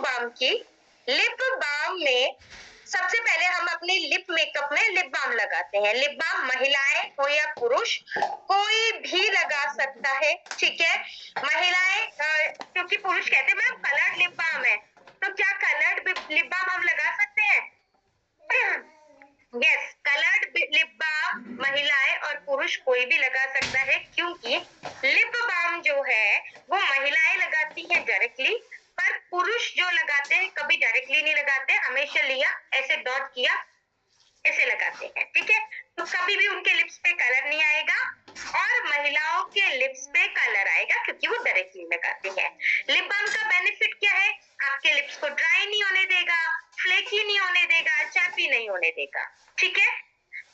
Balm की। Lip balm में सबसे पहले हम अपनी लिप मेकअप में लिप बाम लगाते हैं। लिप बाम महिलाएं हो या पुरुष कोई भी लगा सकता है, ठीक है। महिलाएं क्योंकि पुरुष कहते हैं मैम कलर्ड लिप बाम है, तो क्या कलर्ड लिप बाम हम लगा सकते हैं? यस, कलर्ड लिप बाम महिलाएं और पुरुष कोई भी लगा सकता है, क्योंकि लिप बाम जो है वो महिलाएं लगाती हैं डायरेक्टली, पर पुरुष जो लगाते हैं कभी डायरेक्टली नहीं लगाते, हमेशा लिया ऐसे डॉट किया ऐसे लगाते हैं, ठीक है। तो कभी भी उनके लिप्स पे कलर नहीं आएगा और महिलाओं के लिप्स पे कलर आएगा क्योंकि वो डायरेक्टली लगाते हैं। लिप बाम का बेनिफिट क्या है? आपके लिप्स को ड्राई नहीं होने देगा, फ्लेकी नहीं होने देगा, चैपी नहीं होने देगा, ठीक है।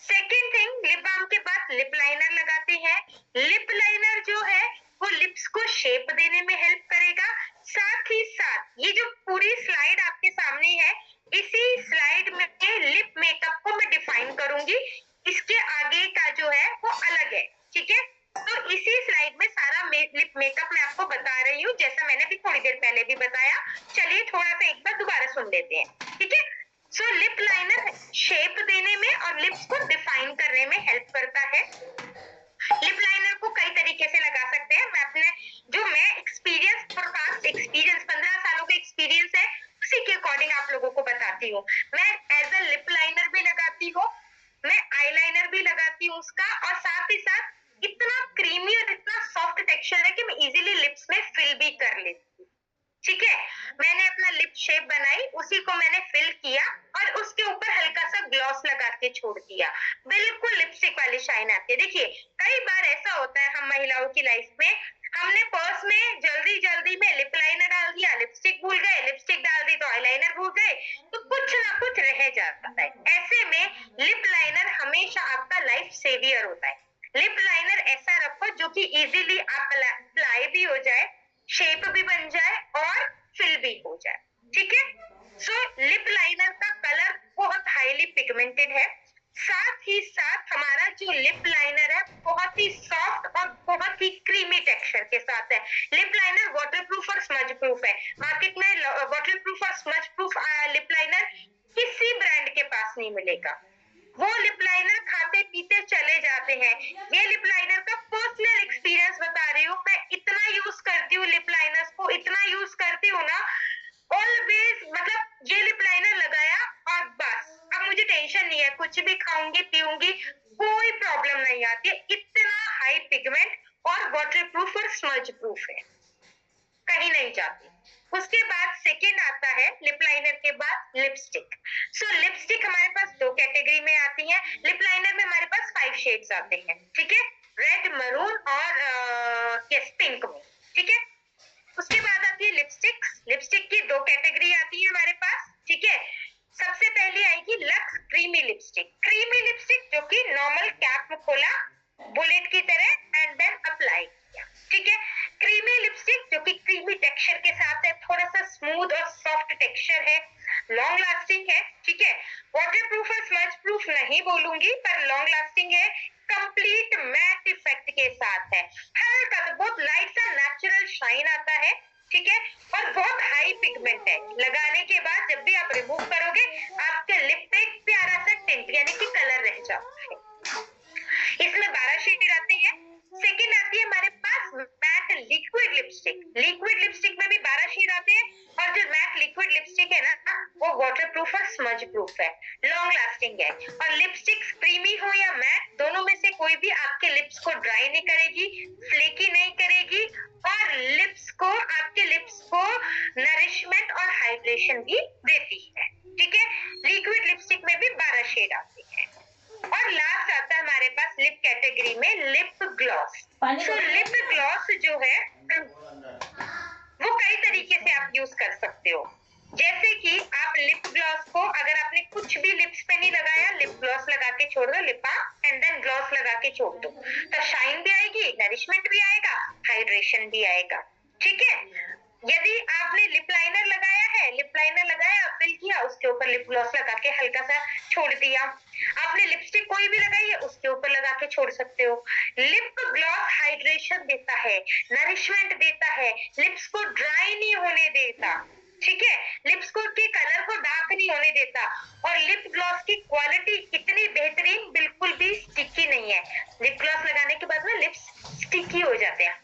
सेकेंड थिंग, लिप बाम के बाद लिप लाइनर लगाते हैं। लिप लाइनर जो है वो लिप्स को शेप देने में हेल्प करेगा। साथ ही साथ ये जो पूरी स्लाइड आपके सामने है, इसी स्लाइड में लिप मेकअप को मैं डिफाइन करूंगी, इसके आगे का जो है वो अलग है, ठीक है। तो इसी स्लाइड में सारा लिप मेकअप मैं आपको बता रही हूँ, जैसा मैंने भी थोड़ी देर पहले भी बताया। चलिए थोड़ा सा एक बार दोबारा सुन लेते हैं, ठीक है। सो लिप लाइनर शेप देने में और लिप्स को डिफाइन करने में हेल्प करता है। लिप लाइनर को कई तरीके से लगा सकते हैं। मैं एक्सपीरियंस, पास्ट एक्सपीरियंस 15 सालों का एक्सपीरियंस है, उसी के अकॉर्डिंग आप लोगों को बताती हूँ। मैं एज अ लिप लाइनर भी लगाती हूँ, मैं आईलाइनर भी लगाती हूँ उसका, और साथ ही साथ इतना क्रीमी और इतना सॉफ्ट टेक्सचर है कि मैं इजीली लिप्स में फिल भी कर लेती हूँ, ठीक है। मैंने अपना लिप शेप बनाई, उसी को मैंने फिल किया और उसके ऊपर हल्का सा ग्लॉस लगा के छोड़ दिया, बिल्कुल लिपस्टिक वाली शाइन आती है। देखिए कई बार ऐसा होता है हम महिलाओं की लाइफ में, हमने पर्स में जल्दी जल्दी में लिप लाइनर डाल दिया, लिपस्टिक भूल गए, लिपस्टिक डाल दी तो आईलाइनर भूल गए, तो कुछ ना कुछ रह जाता है। ऐसे में लिप लाइनर हमेशा आपका लाइफ सेवियर होता है। लिप लाइनर ऐसा रखो जो कि इजीली अप्लाई भी हो जाए, शेप भी बन जाए और फिल भी हो जाए, ठीक है। सो लिप लाइनर का कलर बहुत हाईली पिगमेंटेड है, साथ ही साथ हमारा जो लिप लाइनर है बहुत ही सॉफ्ट और बहुत ही क्रीमी टेक्सचर के साथ है। लिप लाइनर वाटरप्रूफ और स्मज प्रूफ है। मार्केट में वाटरप्रूफ और स्मज प्रूफ लिप लाइनर किसी ब्रांड के पास नहीं मिलेगा, वो लिप लाइनर खाते पीते चले जाते हैं। ये लिप लाइनर का पर्सनल एक्सपीरियंस बता रही हूँ, मैं इतना यूज करती हूँ लिप लाइनर्स को, इतना यूज करती हूँ ना, ऑलवेज, मतलब ये लिप लाइनर लगाया और बस अब मुझे टेंशन नहीं है, कुछ भी खाऊंगी पीऊंगी कोई प्रॉब्लम नहीं आती है। इतना हाई पिगमेंट और वाटरप्रूफ और स्मज प्रूफ है, कहीं नहीं जाती। उसके बाद सेकेंड आता है लिप लाइनर के बाद लिपस्टिक। सो लिपस्टिक हमारे पास दो कैटेगरी में आती है। लिप लाइनर में हमारे पास 5 शेड्स आते हैं, ठीक है, रेड, मरून और पिंक में, ठीक है। उसके बाद आती है लिपस्टिक। लिपस्टिक की दो कैटेगरी आती है हमारे पास, ठीक है। सबसे पहले आएगी lux creamy lipstick. Creamy lipstick जो कि नॉर्मल कैप में खोला बुलेट की तरह एंड देन अप्लाई किया, ठीक है। क्रीमी लिपस्टिक जो कि क्रीमी टेक्सचर के साथ है, थोड़ा सा स्मूथ और सॉफ्ट टेक्सचर है, लॉन्ग लास्टिंग है, ठीक है। वाटरप्रूफ और स्मज प्रूफ नहीं बोलूंगी, पर लॉन्ग लास्टिंग है, कंप्लीट मैट इफेक्ट के साथ है, हल्का सा बहुत लाइट सा नेचुरल शाइन आता है, ठीक है, और बहुत हाई पिगमेंट है। लगाने के बाद जब भी आप रिमूव करोगे आपके लिप पे एक प्यारा सा टिंट यानी कि कलर रह जाता है। इसमें 12 शेड आते हैं। सेकेंड आती है हमारे पास matte liquid lipstick. Liquid lipstick में भी 12 शेड आते हैं, और जो मैट लिक्विड लिपस्टिक है ना वो वाटरप्रूफ और स्मज प्रूफ है, लॉन्ग लास्टिंग है। और लिपस्टिक क्रीमी हो या मैट, दोनों में से कोई भी आपके लिप्स को ड्राई नहीं करेगी, फ्लेकी नहीं करेगी, और आपके लिप्स को नरिशमेंट और हाइड्रेशन भी देती है, ठीक है। लिक्विड लिपस्टिक में भी 12 शेड आती है। और लास्ट आता है हमारे पास लिप कैटेगरी में लिप ग्लॉस। सो लिप ग्लॉस जो है वो कई तरीके से आप यूज कर सकते हो, जैसे कि आप लिप ग्लॉस को, अगर आपने कुछ भी लिप्स पे नहीं लगाया, लिप ग्लॉस लगा के छोड़ दो, lip balm and then gloss लगा के छोड़ दो, तो शाइन भी आएगी, नरिशमेंट भी आएगा, हाइड्रेशन भी आएगा, ठीक है। यदि आपने लिप लाइनर लगाया है, लिप लाइनर लगाया, फिल किया, उसके ऊपर लिप ग्लॉस लगा के हल्का सा छोड़ दिया, आपने लिपस्टिक कोई भी लगाई है उसके ऊपर लगा के छोड़ सकते हो। लिप ग्लॉस हाइड्रेशन देता है, नरिशमेंट देता है, लिप्स को ड्राई नहीं होने देता, ठीक है। होने देता और लिप ग्लॉस की क्वालिटी इतनी बेहतरीन, बिल्कुल भी स्टिकी नहीं है। लिप ग्लॉस लगाने के बाद ना लिप्स स्टिकी हो जाते हैं,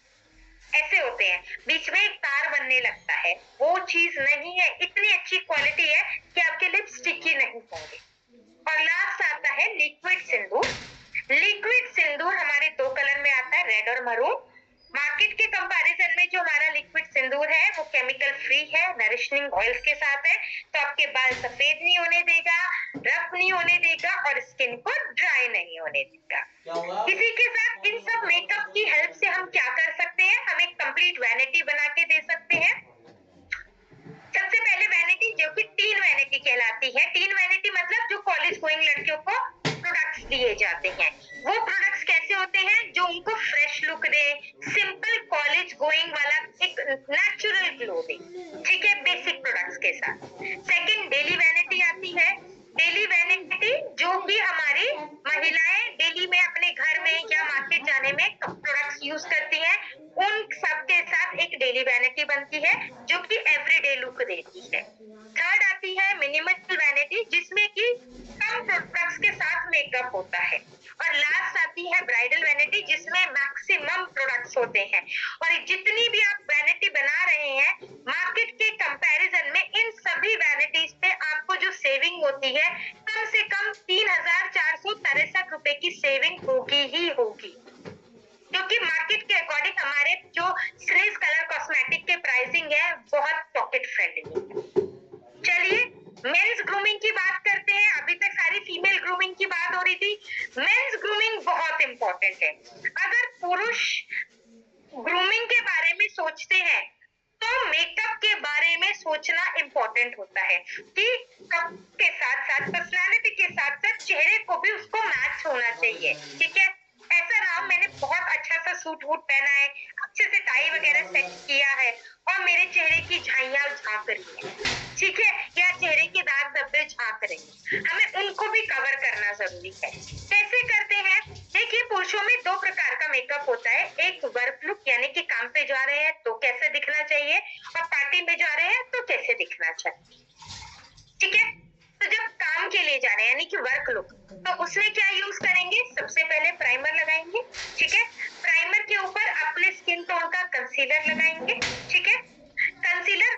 ऐसे होते हैं, बीच में एक तार बनने लगता है, वो चीज नहीं है। इतनी अच्छी क्वालिटी है कि आपके लिप्स स्टिकी नहीं होंगे। और लास्ट आता है लिक्विड सिंदूर। लिक्विड सिंदूर हमारे दो कलर में आता है, रेड और मरून। मार्केट के कंपैरिजन में जो हमारा लिक्विड सिंदूर है वो केमिकल फ्री है, नरिशनिंग ऑयल्स के साथ है, तो आपके बाल सफेद नहीं होने देगा, रफ नहीं होने देगा और स्किन को ड्राई नहीं होने देगा। इसी के साथ इन सब मेकअप की हेल्प से हम क्या कर सकते हैं, हम एक कंप्लीट वैनिटी बना के दे सकते हैं। सबसे पहले वैनिटी जो कि टीन वैनिटी कहलाती है। टीन वैनिटी मतलब जो कॉलेज गोइंग लड़कियों को प्रोडक्ट्स दिए जाते हैं। वो प्रोडक्ट्स कैसे होते हैं, जो उनको फ्रेश लुक दे, सिंपल कॉलेज गोइंग वाला एक नेचुरल ग्लो दे, ठीक है, बेसिक प्रोडक्ट्स के साथ। सेकंड डेली वैनिटी आती है। डेली वैनिटी जो कि हमारी महिलाएं डेली में अपने घर में या मार्केट जाने में प्रोडक्ट्स यूज करती हैं, उन सब के साथ एक डेली वैनिटी बनती है जो कि एवरीडे लुक देती है। थर्ड आती है मिनिमल वैनिटी, जिसमें कि कम प्रोडक्ट्स के साथ मेकअप होता है। और लास्ट आती है ब्राइडल वैनिटी, जिसमें मैक्सिमम प्रोडक्ट्स होते हैं। और जितनी भी आप वैनिटी बना रहे हैं मार्केट के कंपैरिजन में, इन सभी वैनिटीज पे आपको जो सेविंग होती है कम से कम 3,463 रुपए की सेविंग होगी ही होगी, क्योंकि मार्केट के अकॉर्डिंग हमारे जो श्रेष्ठ कलर कॉस्मेटिक के प्राइसिंग है बहुत पॉकेट फ्रेंडली है। चलिए मेंस ग्रूमिंग की बात करते हैं। अभी तक सारी फीमेल ग्रूमिंग की बात हो रही थी, मेंस ग्रूमिंग बहुत इंपॉर्टेंट है। अगर पुरुष ग्रूमिंग के बारे में सोचते हैं तो मेकअप के बारे में सोचना इंपॉर्टेंट होता है कि कप के साथ साथ पर्सनालिटी के साथ साथ चेहरे को भी उसको मैच होना चाहिए, ठीक है। ऐसा ना मैंने बहुत अच्छा सा सूट वूट पहना है, अच्छे से टाई वगैरह सेट किया है और मेरे चेहरे की झाइयां झांक रही है, ठीक है, या चेहरे के दाग धब्बे झांक रहे हैं, हमें उनको भी कवर करना जरूरी है। कैसे करते हैं, देखिए पुरुषों में दो प्रकार का मेकअप होता है, एक वर्क लुक यानी कि काम पे जा रहे हैं तो कैसे दिखना चाहिए, और पार्टी में जा रहे हैं तो कैसे दिखना चाहिए, ठीक है। तो जब काम के लिए जा रहे हैं यानी कि वर्क लुक, तो उसमें क्या यूज करेंगे, सबसे पहले प्राइमर लगाएंगे, ठीक है। प्राइमर के ऊपर अपने स्किन टोन का कंसीलर लगाएंगे, ठीक है। कंसीलर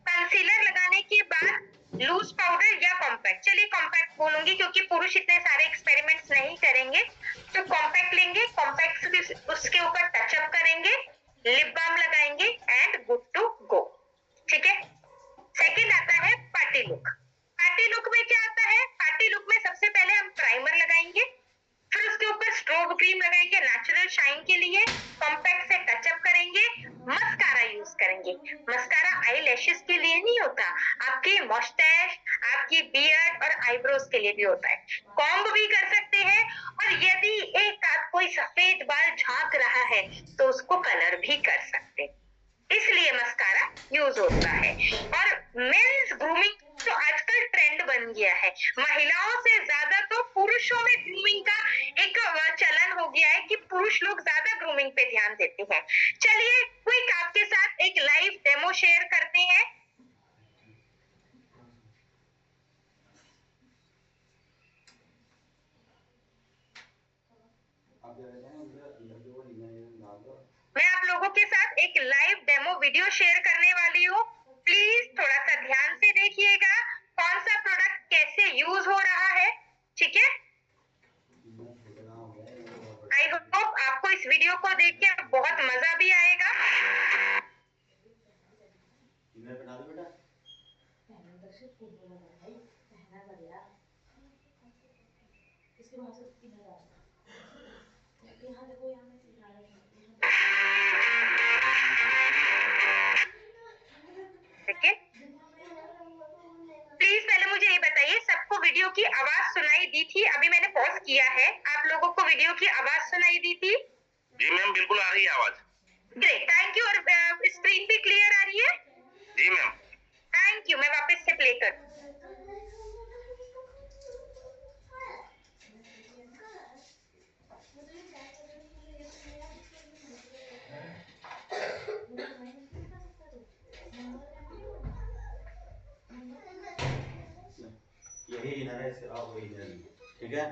कंसीलर लगाने के बाद लूज पाउडर या कॉम्पैक्ट, चलिए कॉम्पैक्ट बोलूंगी क्योंकि पुरुष इतने सारे एक्सपेरिमेंट्स नहीं करेंगे, तो कॉम्पैक्ट लेंगे, कॉम्पैक्ट उसके ऊपर टचअप करेंगे, लिप बाम लगाएंगे एंड गुड टू गो, ठीक है। सेकंड आता है पार्टी लुक। पार्टी लुक में क्या आता है, पार्टी लुक में सबसे पहले हम प्राइमर लगाएंगे, फिर उसके ऊपर स्ट्रोब क्रीम लगाएंगे नेचुरल शाइन के लिए, कॉम्पैक्ट से टचअप करेंगे, मस्कारा यूज करेंगे। मस्कारा आई लैशेस के लिए नहीं होता, आपकी मस्टैश, आपकी बियर्ड और आईब्रोज के लिए भी होता है। कॉम्ब भी कर सकते हैं, और यदि एक आध कोई सफेद बाल झांक रहा है तो उसको कलर भी कर सकते हैं, इसलिए मस्कारा यूज होता है। और मेंस ग्रूमिंग तो आजकल ट्रेंड बन गया है, महिलाओं से ज्यादा तो पुरुषों में ग्रूमिंग का एक चलन हो गया है कि पुरुष लोग ज्यादा ग्रूमिंग पे ध्यान देते हैं। चलिए क्विक आपके साथ एक लाइव डेमो शेयर करते हैं। मैं आप लोगों के साथ एक लाइव डेमो वीडियो शेयर करने वाली हूँ, प्लीज थोड़ा सा ध्यान से देखिएगा कौन सा प्रोडक्ट कैसे यूज हो रहा है, ठीक है। आई होप आपको इस वीडियो को देख के बहुत मजा भी आएगा। ठीक है, प्लीज पहले मुझे ये बताइए, सबको वीडियो की आवाज सुनाई दी थी? अभी मैंने पॉज किया है, आप लोगों को वीडियो की आवाज सुनाई दी थी? जी मैम, बिल्कुल आ रही है आवाज। Great, thank you. और स्क्रीन भी क्लियर आ रही है? जी मैम। थैंक यू, मैं वापस से प्ले कर। यही इनर है, सिरा वही इनर ही है, ठीक है।